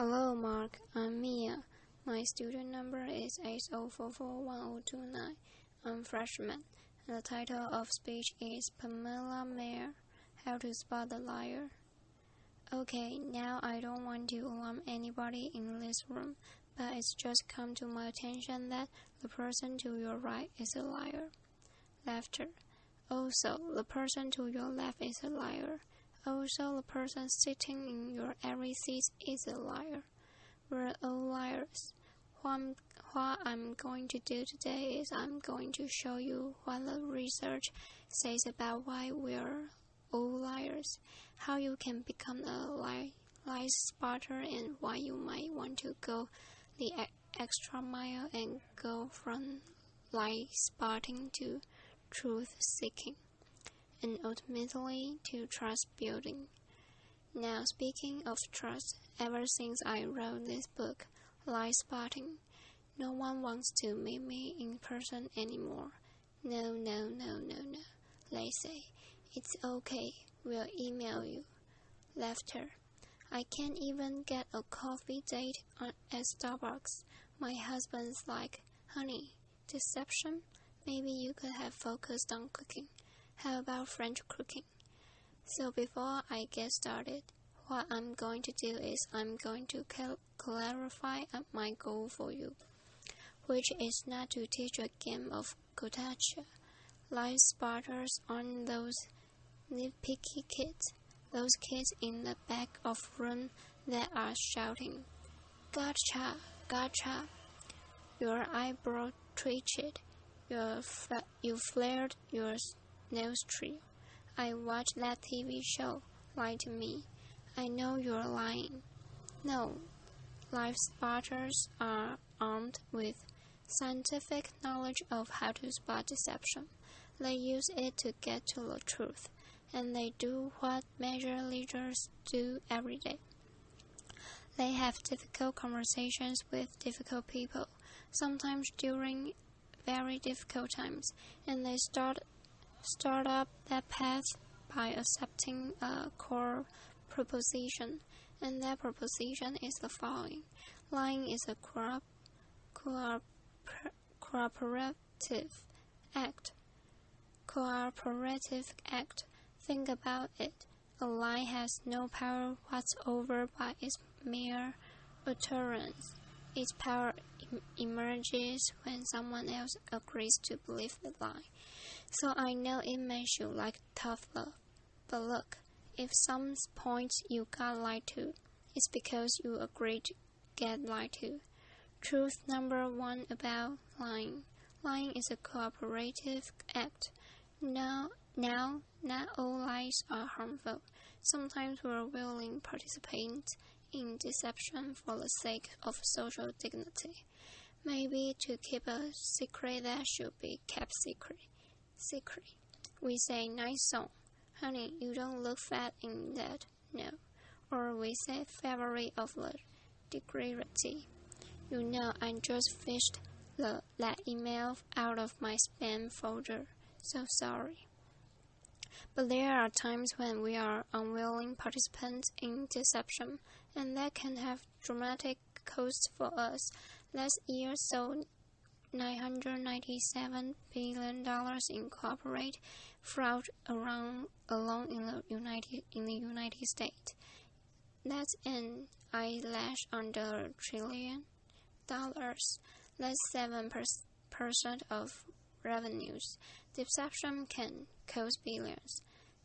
Hello, Mark. I'm Meyer. My student number is 80441029. I'm freshman, and the title of speech is Pamela Meyer, How to Spot the Liar. Okay, now I don't want to alarm anybody in this room, but it's just come to my attention that the person to your right is a liar. Laughter. Also, the person to your left is a liar. Also, the person sitting in your every seat is a liar. We're all liars. What I'm going to do today is I'm going to show you what the research says about why we're all liars, how you can become a lie spotter, and why you might want to go the extra mile and go from lie spotting to truth seeking, and ultimately to trust building. Now, speaking of trust, ever since I wrote this book, Lie Spotting, no one wants to meet me in person anymore. No, they say. It's okay, we'll email you. Laughter. I can't even get a coffee date at Starbucks. My husband's like, honey, deception? Maybe you could have focused on cooking. How about French cooking? So before I get started, what I'm going to do is I'm going to clarify my goal for you, which is not to teach a game of gotcha. Lie spotters aren't those nitpicky kids, those kids in the back of room that are shouting, gotcha, gotcha. Your eyebrow twitched, you flared your nostril. I watched that TV show. Lie to me. I know you're lying. No, lie spotters are armed with scientific knowledge of how to spot deception. They use it to get to the truth, and they do what major leaders do every day. They have difficult conversations with difficult people, sometimes during very difficult times, and they start up that path by accepting a core proposition, and that proposition is the following. Lying is a cooperative act. Think about it. A lie has no power whatsoever by its mere utterance. Its power emerges when someone else agrees to believe the lie. So I know it makes you like tough love. But look, if some point you got lied to, it's because you agreed to get lied to. Truth number one about lying. Lying is a cooperative act. Now, not all lies are harmful. Sometimes we're willing participants in deception for the sake of social dignity. Maybe to keep a secret that should be kept secret. We say, nice song. Honey, you don't look fat in that. No. Or we say, favorite of the degree. You know, I just fished that email out of my spam folder. So sorry. But there are times when we are unwilling participants in deception, and that can have dramatic costs for us. Last year sold $997 billion in corporate fraud alone in the United States. That's an eyelash under $1 trillion. That's 7% of revenues. Deception can cost billions.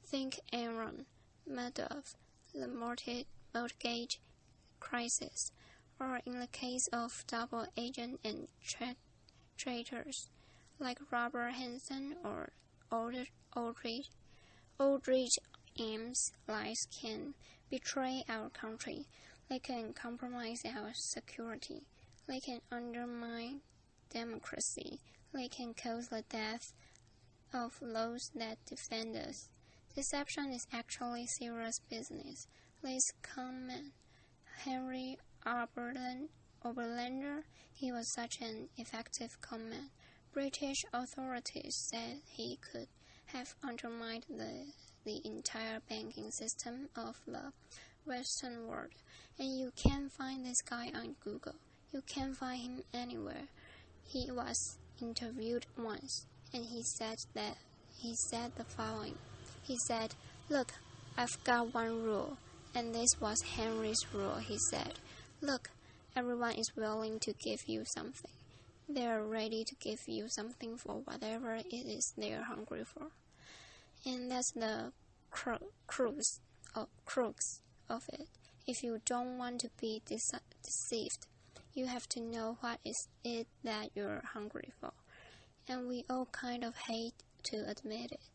Think Enron, Madoff, the mortgage crisis, or in the case of double agent and traitors like Robert Hansen or Aldrich Ames. Lies can betray our country. They can compromise our security. They can undermine democracy. They can cause the death of those that defend us. Deception is actually serious business. Let's comment. Henry Oberlander, he was such an effective comment. British authorities said he could have undermined the entire banking system of the Western world, and you can't find this guy on Google. You can't find him anywhere. He was interviewed once, and he said the following. He said, "Look, I've got one rule," and this was Henry's rule. He said, "Look, everyone is willing to give you something. They're ready to give you something for whatever it is they're hungry for." And that's the crux of it. If you don't want to be deceived, you have to know what is it that you're hungry for. And we all kind of hate to admit it.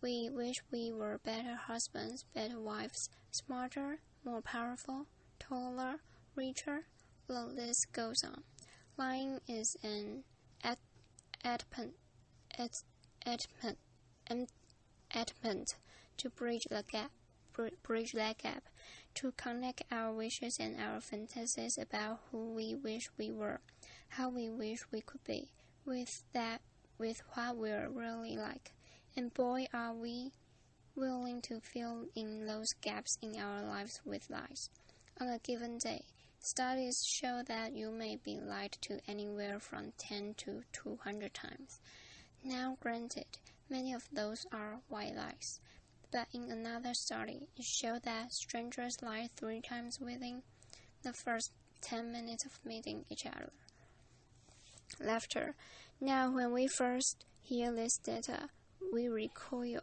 We wish we were better husbands, better wives, smarter, more powerful, taller, richer. The list goes on. Lying is an attempt to bridge that gap, to connect our wishes and our fantasies about who we wish we were, how we wish we could be, with what we're really like. And boy, are we willing to fill in those gaps in our lives with lies. On a given day, studies show that you may be lied to anywhere from 10 to 200 times. Now, granted, many of those are white lies, but in another study, it showed that strangers lie 3 times within the first 10 minutes of meeting each other. Laughter. Now, when we first hear this data, we recoil.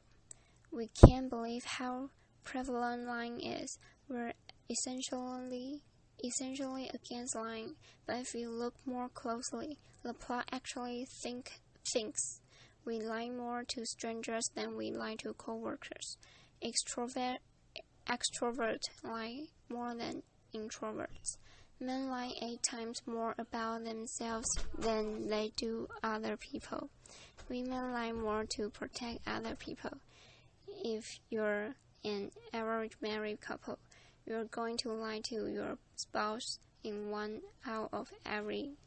We can't believe how prevalent lying is. We're essentially against lying, but if you look more closely, the plot actually thinks we lie more to strangers than we lie to co-workers. Extroverts lie more than introverts. Men lie 8 times more about themselves than they do other people. Women lie more to protect other people. If you're an average married couple, you're going to lie to your spouse in 1 out of every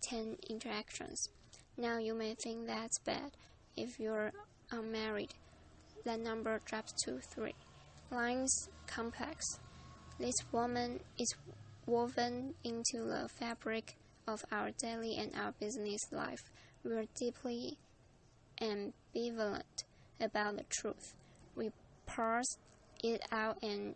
10 interactions. Now you may think that's bad. If you're unmarried, that number drops to 3. Lying's complex. This woman is woven into the fabric of our daily and our business life. We're deeply ambivalent about the truth. We parse it out on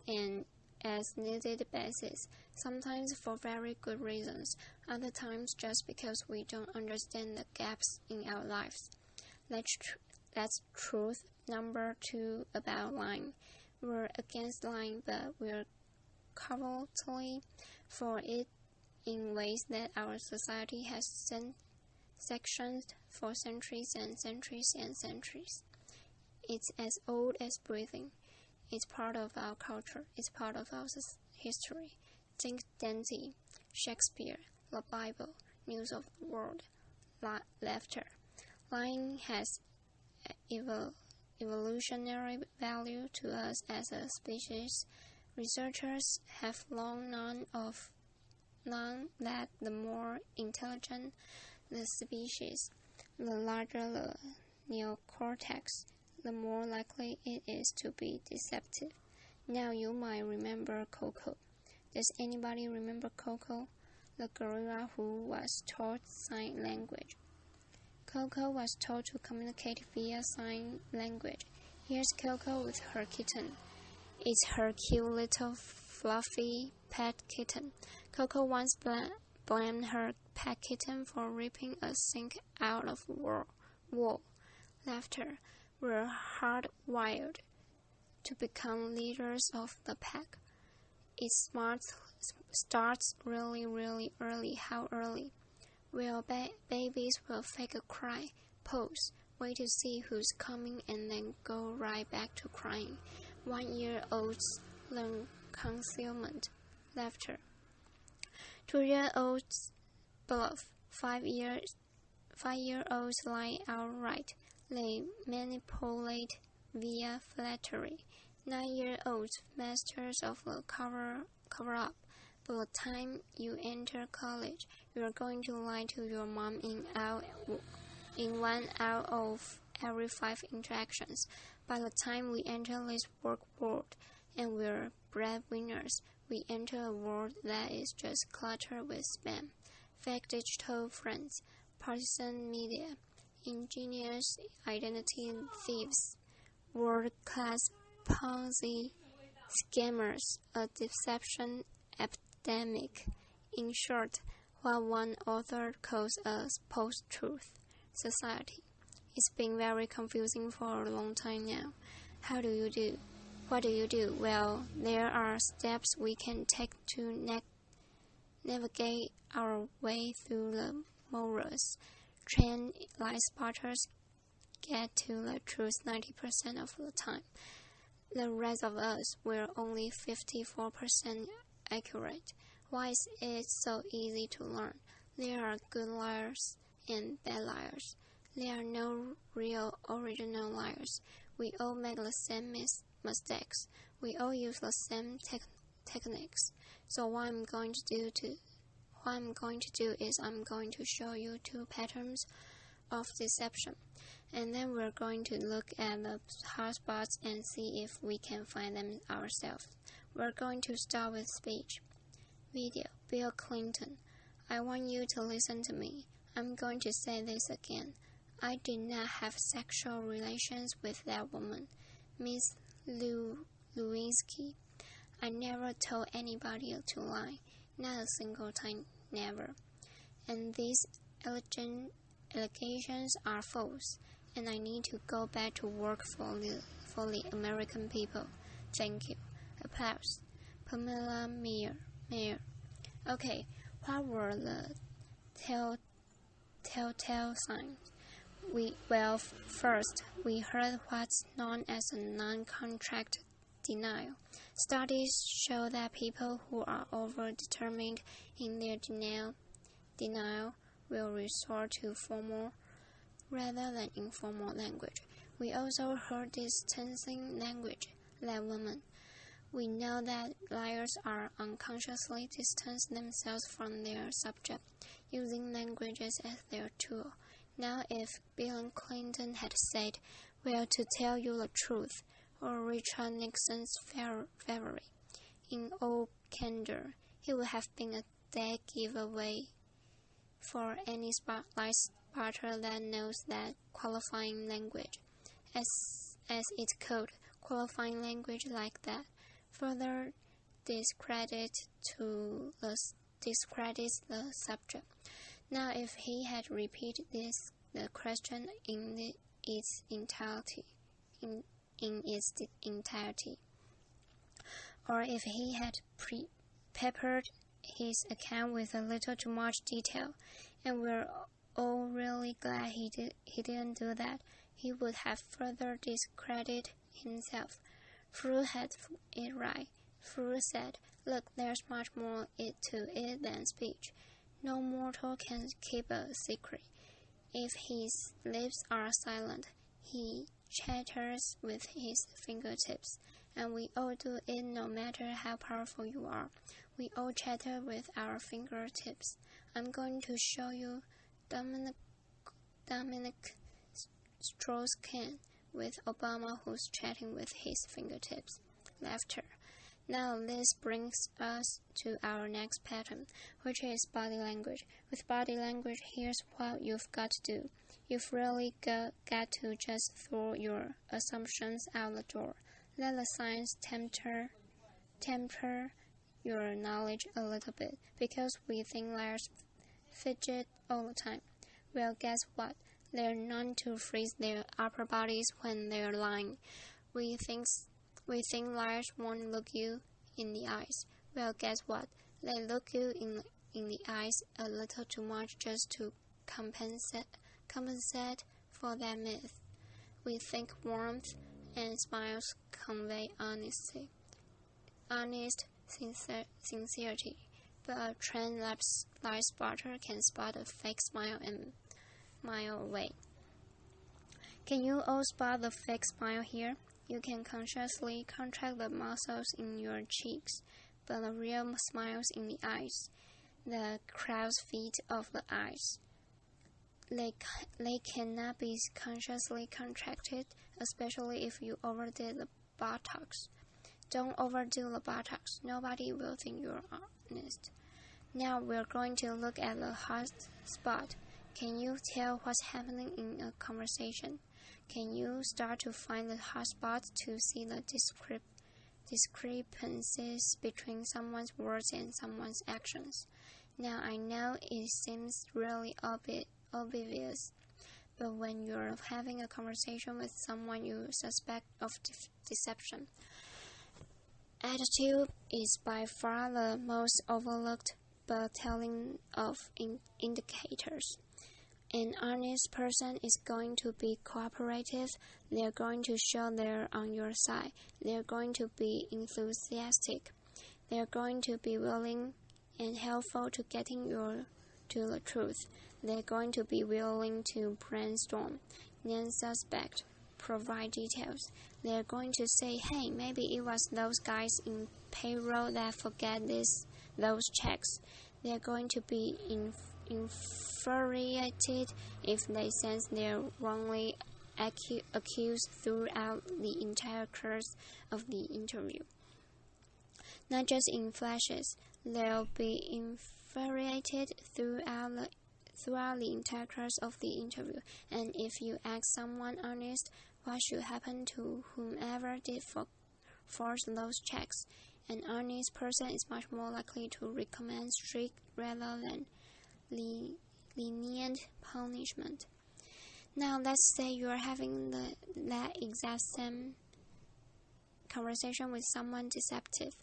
an as-needed basis, sometimes for very good reasons, other times just because we don't understand the gaps in our lives. That's truth number 2 about lying. We're against lying, but we're covertly for it in ways that our society has sectioned for centuries and centuries and centuries. It's as old as breathing. It's part of our culture. It's part of our history. Think Dante, Shakespeare, the Bible, news of the world, laughter. Lying has evolutionary value to us as a species. Researchers have long known that the more intelligent the species, the larger the neocortex, the more likely it is to be deceptive. Now you might remember Coco. Does anybody remember Coco, the gorilla who was taught sign language? Coco was taught to communicate via sign language. Here's Coco with her kitten. It's her cute little fluffy pet kitten. Coco once blamed her pet kitten for ripping a sink out of wall. Laughter. We're hardwired to become leaders of the pack. It starts really, really early. How early? Well, babies will fake a cry, pose, wait to see who's coming, and then go right back to crying. 1-year-olds learn concealment. Laughter. 2-year-olds bluff. 5-year-olds lie outright. They manipulate via flattery. 9-year-olds masters of the cover-up. By the time you enter college, you are going to lie to your mom in 1 out of every 5 interactions. By the time we enter this work world and we're breadwinners, we enter a world that is just cluttered with spam, fake digital friends, partisan media, ingenious identity thieves, world-class Ponzi scammers, a deception epidemic. In short, what one author calls a post-truth society. It's been very confusing for a long time now. What do you do? Well, there are steps we can take to navigate our way through the morass. Trained lie spotters get to the truth 90% of the time. The rest of us were only 54% accurate. Why is it so easy to learn? There are good liars and bad liars. There are no real original liars. We all make the same mistakes. We all use the same techniques. So what I'm going to do is I'm going to show you two patterns of deception, and then we're going to look at the hotspots and see if we can find them ourselves. We're going to start with speech. Video. Bill Clinton. I want you to listen to me. I'm going to say this again. I did not have sexual relations with that woman, Miss Lewinsky. I never told anybody to lie, not a single time, never. And these allegations are false, and I need to go back to work for the American people. Thank you. Applause. Pamela Meyer. Okay, what were the telltale signs? First, we heard what's known as a non-contract denial. Studies show that people who are over-determined in their denial will resort to formal rather than informal language. We also heard distancing language, like women. We know that liars are unconsciously distance themselves from their subject, using languages as their tool. Now, if Bill Clinton had said, well, to tell you the truth, or Richard Nixon's favorite, in all candor, he would have been a dead giveaway for any lie spotter that knows that qualifying language, as it's called, qualifying language like that, further discredits the subject. Now, if he had repeated the question in its entirety, or if he had peppered his account with a little too much detail, and we're all really glad he didn't do that, he would have further discredited himself. Freud had it right. Freud said, look, there's much more to it than speech. No mortal can keep a secret. If his lips are silent, he chatters with his fingertips, and we all do it no matter how powerful you are. We all chatter with our fingertips. I'm going to show you Dominic Strauss-Kahn with Obama, who's chatting with his fingertips. Laughter. Now this brings us to our next pattern, which is body language. With body language, here's what you've got to do. You've really got to just throw your assumptions out the door. Let the science temper your knowledge a little bit, because we think liars fidget all the time. Well, guess what? They're known to freeze their upper bodies when they're lying. We think liars won't look you in the eyes. Well, guess what? They look you in the eyes a little too much just to compensate for that myth. We think warmth and smiles convey honest sincerity, but a trained lie spotter can spot a fake smile a mile away. Can you all spot the fake smile here? You can consciously contract the muscles in your cheeks, but the real smile's in the eyes, the crow's feet of the eyes. They cannot be consciously contracted especially if you overdid the buttocks. Don't overdo the buttocks. Nobody will think you're honest. Now we're going to look at the hot spot. Can you tell what's happening in a conversation? Can you start to find the hot spots to see the discrepancies between someone's words and someone's actions? Now I know it seems really obvious, but when you're having a conversation with someone you suspect of deception, attitude is by far the most overlooked but telling of indicators. An honest person is going to be cooperative. They're going to show they're on your side. They're going to be enthusiastic. They're going to be willing and helpful to getting to the truth. They're going to be willing to brainstorm, name suspect, provide details. They're going to say, hey, maybe it was those guys in payroll that forget those checks. They're going to be infuriated if they sense they're wrongly accused throughout the entire course of the interview. Not just in flashes, they'll be infuriated throughout the entire course of the interview. And if you ask someone honest what should happen to whomever did force those checks, an honest person is much more likely to recommend strict rather than lenient punishment. Now let's say you're having that exact same conversation with someone deceptive.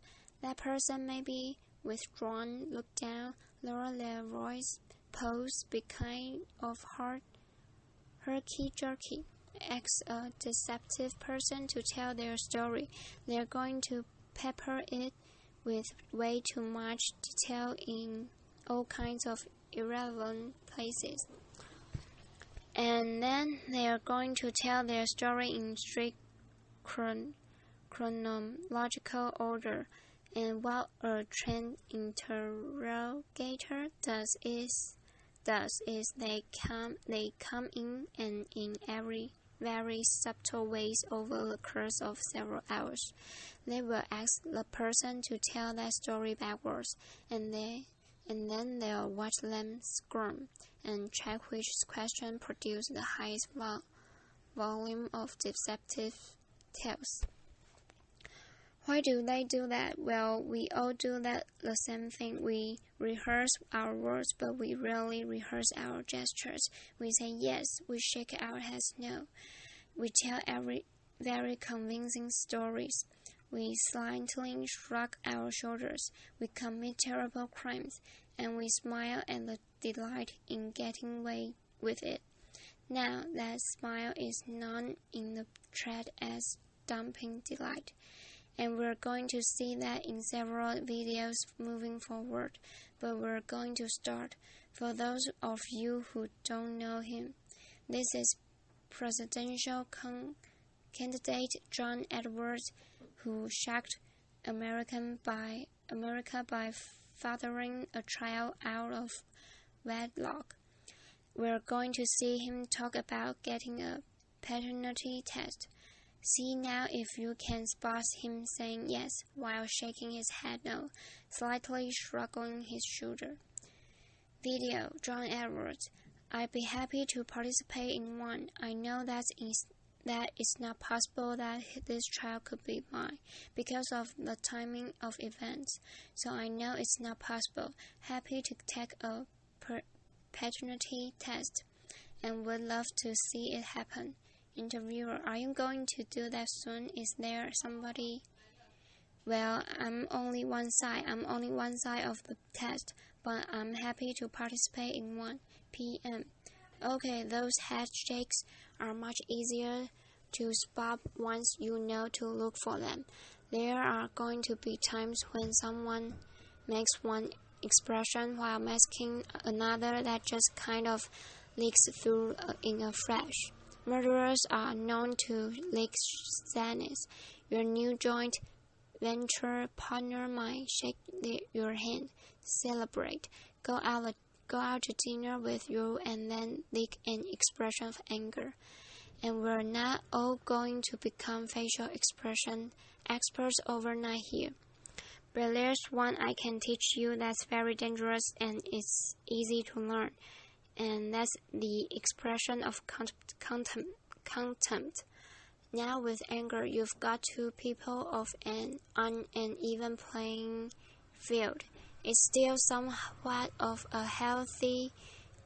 That person may be withdrawn, look down, lower their voice, pose, be kind of herky-jerky. Ask a deceptive person to tell their story. They're going to pepper it with way too much detail in all kinds of irrelevant places. And then they are going to tell their story in strict chronological order. And what a trained interrogator does is they come in and in very subtle ways over the course of several hours. They will ask the person to tell that story backwards, and then they'll watch them squirm and check which question produced the highest volume of deceptive tales. Why do they do that? Well, we all do that the same thing. We rehearse our words, but we rarely rehearse our gestures. We say yes, we shake our heads no. We tell very convincing stories. We slightly shrug our shoulders. We commit terrible crimes, and we smile at the delight in getting away with it. Now, that smile is known in the trade as dumping delight. And we're going to see that in several videos moving forward, but we're going to start. For those of you who don't know him, this is presidential candidate John Edwards, who shocked America by fathering a child out of wedlock. We're going to see him talk about getting a paternity test. See now if you can spot him saying yes while shaking his head no, slightly shrugging his shoulder. Video, John Edwards. I'd be happy to participate in one. I know that it's not possible that this child could be mine because of the timing of events. So I know it's not possible. Happy to take a paternity test and would love to see it happen. Interviewer, are you going to do that soon? Is there somebody? Well, I'm only one side of the test, but I'm happy to participate in one. PM. Okay, those head shakes are much easier to spot once you know to look for them. There are going to be times when someone makes one expression while masking another that just kind of leaks through in a flash. Murderers are known to leak sadness. Your new joint venture partner might shake your hand, celebrate, go out to dinner with you, and then leak an expression of anger. And we're not all going to become facial expression experts overnight here. But there's one I can teach you that's very dangerous and it's easy to learn. And that's the expression of contempt. Now with anger, you've got two people on an even playing field. It's still somewhat of a healthy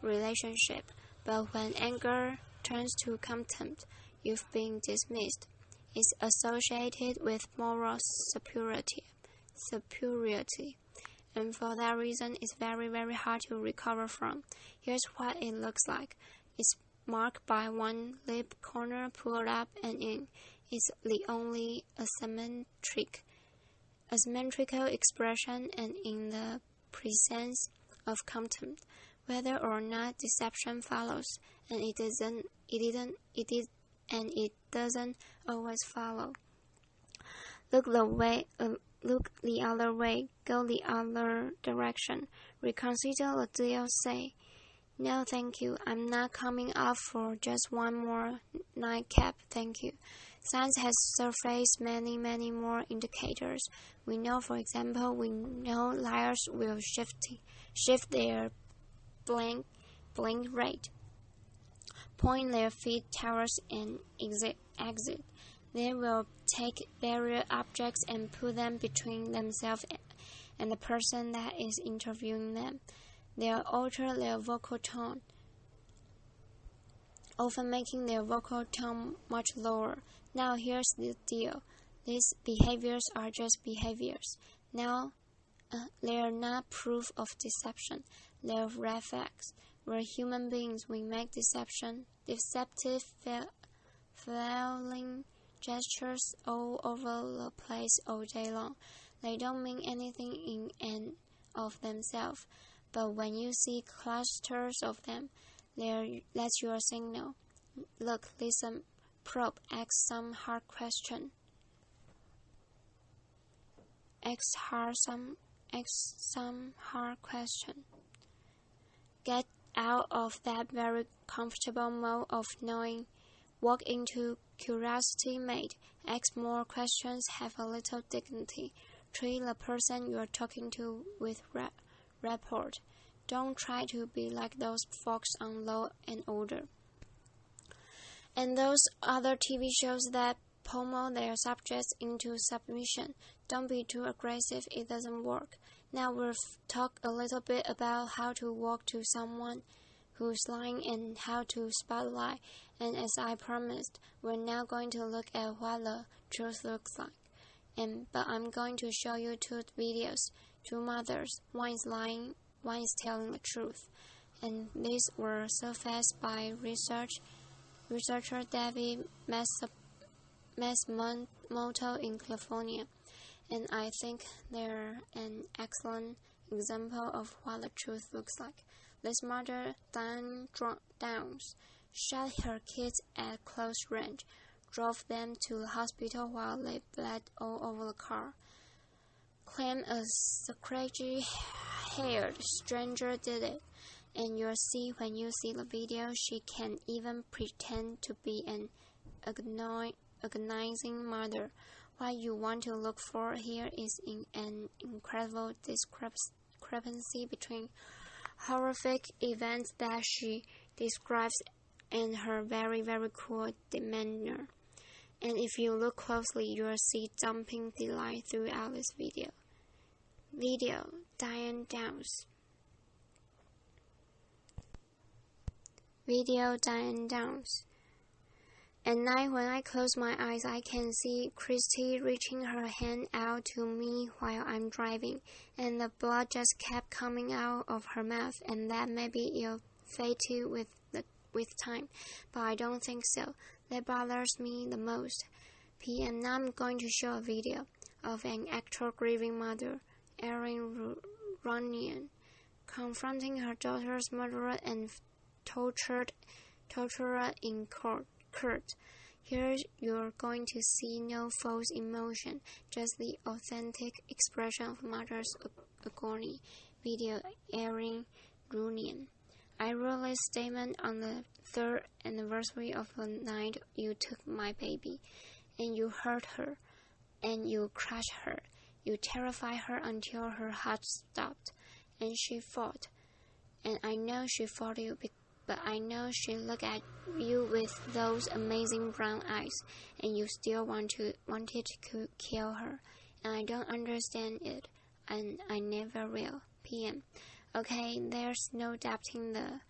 relationship, but when anger turns to contempt, you've been dismissed. It's associated with moral superiority, and for that reason, it's very, very hard to recover from. Here's what it looks like. It's marked by one lip corner pulled up and in. It's the only asymmetrical expression, and in the presence of contempt, whether or not deception follows, and it doesn't always follow. Look the other way, go the other direction, reconsider the deal, say, "No, thank you, I'm not coming up for just one more nightcap, thank you." Science has surfaced many, many more indicators. We know, for example, liars will shift their blink rate, point their feet towards an exit. They will take various objects and put them between themselves and the person that is interviewing them. They'll alter their vocal tone, often making their vocal tone much lower. Now here's the deal. These behaviors are just behaviors. Now, they're not proof of deception. They're red flags. We're human beings. We make deceptive, flailing gestures all over the place all day long. They don't mean anything in and of themselves, but when you see clusters of them, that's your signal. Look, listen, probe, ask some hard question. Get out of that very comfortable mode of knowing. Walk into curiosity mode. Ask more questions. Have a little dignity. Treat the person you're talking to with rapport. Don't try to be like those folks on Law and Order and those other TV shows that pummel their subjects into submission. Don't be too aggressive. It doesn't work. Now we'll talk a little bit about how to walk to someone who's lying and how to spotlight. And as I promised, we're now going to look at what the truth looks like. But I'm going to show you two videos, two mothers. One is lying, one is telling the truth. And these were surfaced by researcher David Matsumoto in California. And I think they're an excellent example of what the truth looks like. This mother, Diane Downs, shot her kids at close range, drove them to the hospital while they bled all over the car, claimed a scratchy-haired stranger did it, and you'll see when you see the video she can even pretend to be an agonizing mother. What you want to look for here is an incredible discrepancy between horrific events that she describes and her very, very cool demeanor. And if you look closely, you'll see jumping delight throughout this video. Diane Downs. At night, when I close my eyes, I can see Christy reaching her hand out to me while I'm driving, and the blood just kept coming out of her mouth, and that maybe it'll fade too with time, but I don't think so. That bothers me the most. PM, now I'm going to show a video of an actual grieving mother, Erin Runyon, confronting her daughter's murderer and torturer in court. Here you're going to see no false emotion, just the authentic expression of mother's agony. Video, Erin Runyon. I wrote this statement on the 3rd anniversary of the night you took my baby, and you hurt her, and you crushed her. You terrified her until her heart stopped, and she fought. And I know she fought you, but I know she looked at you with those amazing brown eyes, and you still wanted to kill her. And I don't understand it, and I never will. PM. Okay, there's no doubting the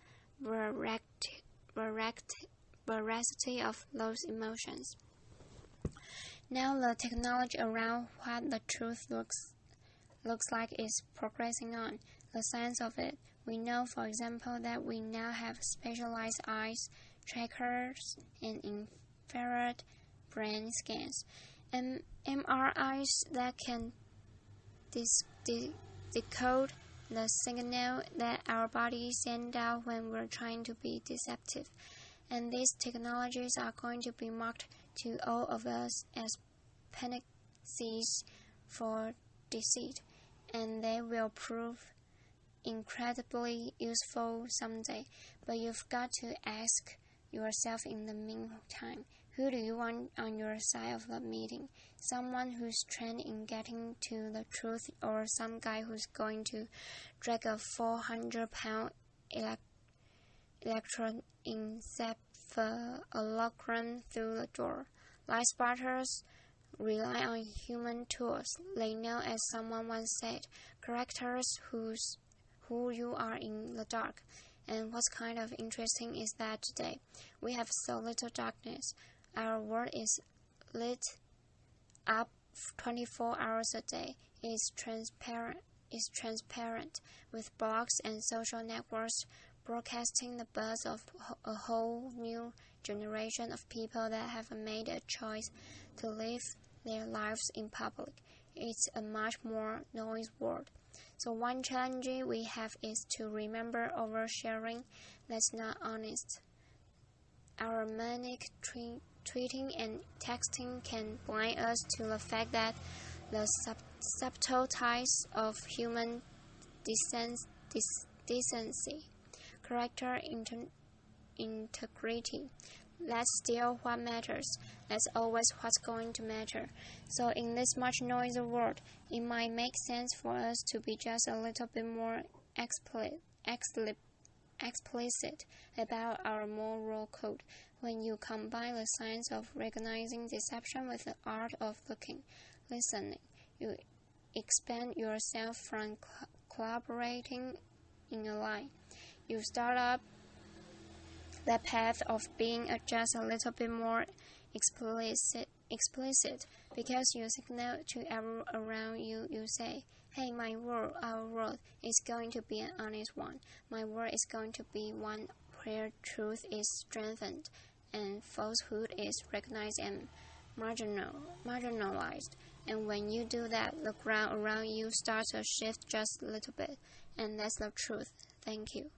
veracity of those emotions. Now the technology around what the truth looks like is progressing on. The science of it. We know, for example, that we now have specialized eyes trackers and infrared brain scans, and MRIs that can decode the signal that our bodies send out when we're trying to be deceptive. And these technologies are going to be marked to all of us as panaceas for deceit, and they will prove incredibly useful someday. But you've got to ask yourself in the meantime, who do you want on your side of the meeting? Someone who's trained in getting to the truth, or some guy who's going to drag a 400-pound electroencephalogram through the door? Lie spotters rely on human tools. They know, as someone once said, characters who you are in the dark. And what's kind of interesting is that today we have so little darkness. Our world is lit up 24 hours a day. It's transparent with blogs and social networks broadcasting the birth of a whole new generation of people that have made a choice to live their lives in public. It's a much more noisy world. So one challenge we have is to remember oversharing. That's not honest. Our manic tweeting and texting can blind us to the fact that the subtleties of human decency, character, integrity. That's still what matters. That's always what's going to matter. So in this much noisy world, it might make sense for us to be just a little bit more explicit about our moral code. When you combine the science of recognizing deception with the art of listening, you expand yourself from collaborating in a lie. You start up the path of being just a little bit more explicit because you signal to everyone around you. You say, hey, our world is going to be an honest one. My world is going to be one where truth is strengthened and falsehood is recognized and marginalized. And when you do that, the ground around you starts to shift just a little bit. And that's the truth. Thank you.